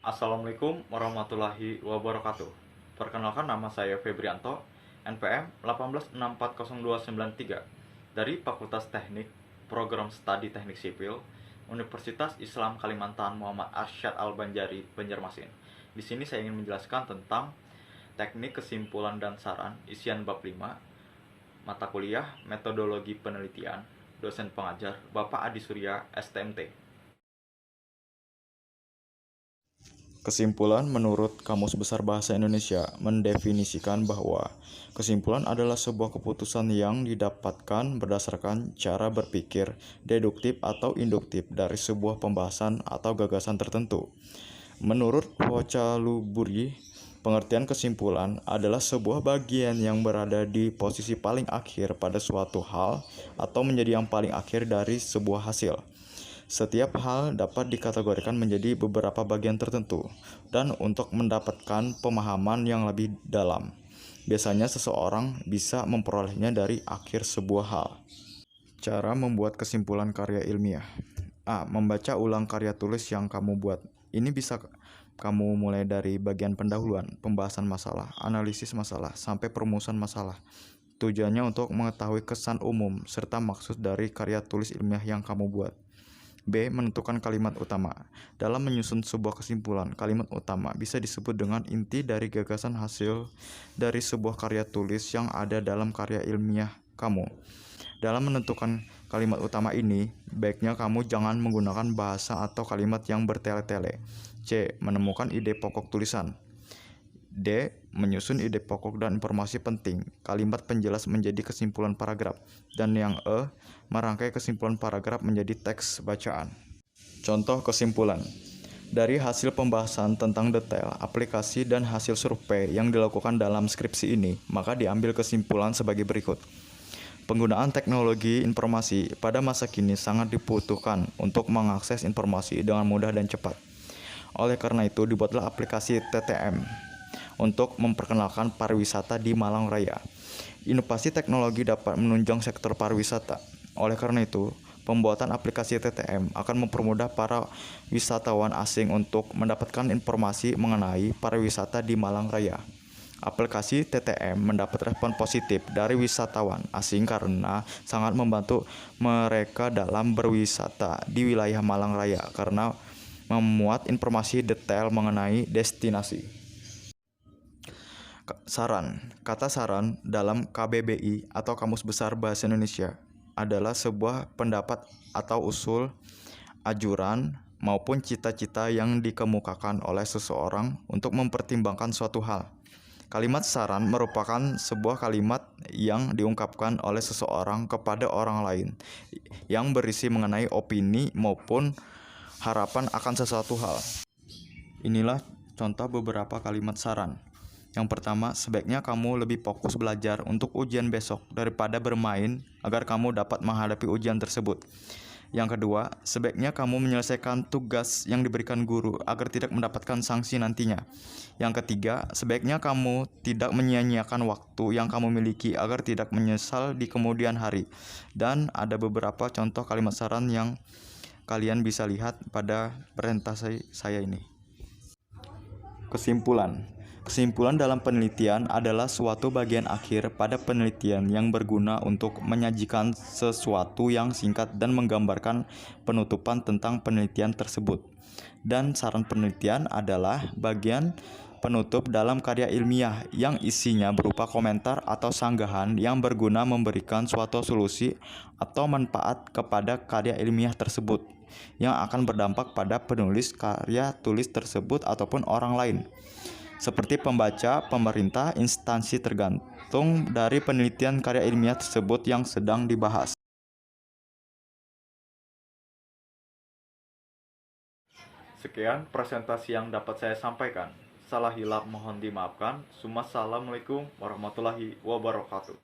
Assalamualaikum warahmatullahi wabarakatuh. Perkenalkan, nama saya Febrianto, NPM 186402993 dari Fakultas Teknik Program Studi Teknik Sipil Universitas Islam Kalimantan Muhammad Arsyad Al-Banjari, Banjarmasin. Di sini saya ingin menjelaskan tentang teknik kesimpulan dan saran isian bab 5 mata kuliah Metodologi Penelitian, dosen pengajar Bapak Adi Surya, STMT. Kesimpulan menurut Kamus Besar Bahasa Indonesia mendefinisikan bahwa kesimpulan adalah sebuah keputusan yang didapatkan berdasarkan cara berpikir deduktif atau induktif dari sebuah pembahasan atau gagasan tertentu. Menurut Vocaluburi, pengertian kesimpulan adalah sebuah bagian yang berada di posisi paling akhir pada suatu hal atau menjadi yang paling akhir dari sebuah hasil. Setiap hal dapat dikategorikan menjadi beberapa bagian tertentu, dan untuk mendapatkan pemahaman yang lebih dalam, biasanya seseorang bisa memperolehnya dari akhir sebuah hal. Cara membuat kesimpulan karya ilmiah. A. Membaca ulang karya tulis yang kamu buat. Ini bisa kamu mulai dari bagian pendahuluan, pembahasan masalah, analisis masalah, sampai perumusan masalah. Tujuannya untuk mengetahui kesan umum serta maksud dari karya tulis ilmiah yang kamu buat. B. Menentukan kalimat utama. Dalam menyusun sebuah kesimpulan, kalimat utama bisa disebut dengan inti dari gagasan hasil dari sebuah karya tulis yang ada dalam karya ilmiah kamu. Dalam menentukan kalimat utama ini, baiknya kamu jangan menggunakan bahasa atau kalimat yang bertele-tele. C. Menemukan ide pokok tulisan. D. Menyusun ide pokok dan informasi penting. Kalimat penjelas menjadi kesimpulan paragraf. Dan yang E. Merangkai kesimpulan paragraf menjadi teks bacaan. Contoh kesimpulan. Dari hasil pembahasan tentang detail, aplikasi, dan hasil survei yang dilakukan dalam skripsi ini, maka diambil kesimpulan sebagai berikut. Penggunaan teknologi informasi pada masa kini sangat dibutuhkan untuk mengakses informasi dengan mudah dan cepat. Oleh karena itu, dibuatlah aplikasi TTM untuk memperkenalkan pariwisata di Malang Raya. Inovasi teknologi dapat menunjang sektor pariwisata. Oleh karena itu, pembuatan aplikasi TTM akan mempermudah para wisatawan asing untuk mendapatkan informasi mengenai pariwisata di Malang Raya. Aplikasi TTM mendapat respon positif dari wisatawan asing karena sangat membantu mereka dalam berwisata di wilayah Malang Raya karena memuat informasi detail mengenai destinasi. Saran. Kata saran dalam KBBI atau Kamus Besar Bahasa Indonesia adalah sebuah pendapat atau usul, ajuran, maupun cita-cita yang dikemukakan oleh seseorang untuk mempertimbangkan suatu hal. Kalimat saran merupakan sebuah kalimat yang diungkapkan oleh seseorang kepada orang lain yang berisi mengenai opini maupun harapan akan sesuatu hal. Inilah contoh beberapa kalimat saran. Yang pertama, sebaiknya kamu lebih fokus belajar untuk ujian besok daripada bermain agar kamu dapat menghadapi ujian tersebut. Yang kedua, sebaiknya kamu menyelesaikan tugas yang diberikan guru agar tidak mendapatkan sanksi nantinya. Yang ketiga, sebaiknya kamu tidak menyia-nyiakan waktu yang kamu miliki agar tidak menyesal di kemudian hari. Dan ada beberapa contoh kalimat saran yang kalian bisa lihat pada presentasi saya ini. Kesimpulan. Kesimpulan dalam penelitian adalah suatu bagian akhir pada penelitian yang berguna untuk menyajikan sesuatu yang singkat dan menggambarkan penutupan tentang penelitian tersebut. Dan saran penelitian adalah bagian penutup dalam karya ilmiah yang isinya berupa komentar atau sanggahan yang berguna memberikan suatu solusi atau manfaat kepada karya ilmiah tersebut yang akan berdampak pada penulis karya tulis tersebut ataupun orang lain, seperti pembaca, pemerintah, instansi, tergantung dari penelitian karya ilmiah tersebut yang sedang dibahas. Sekian presentasi yang dapat saya sampaikan. Salah hilap mohon dimaafkan. Assalamualaikum warahmatullahi wabarakatuh.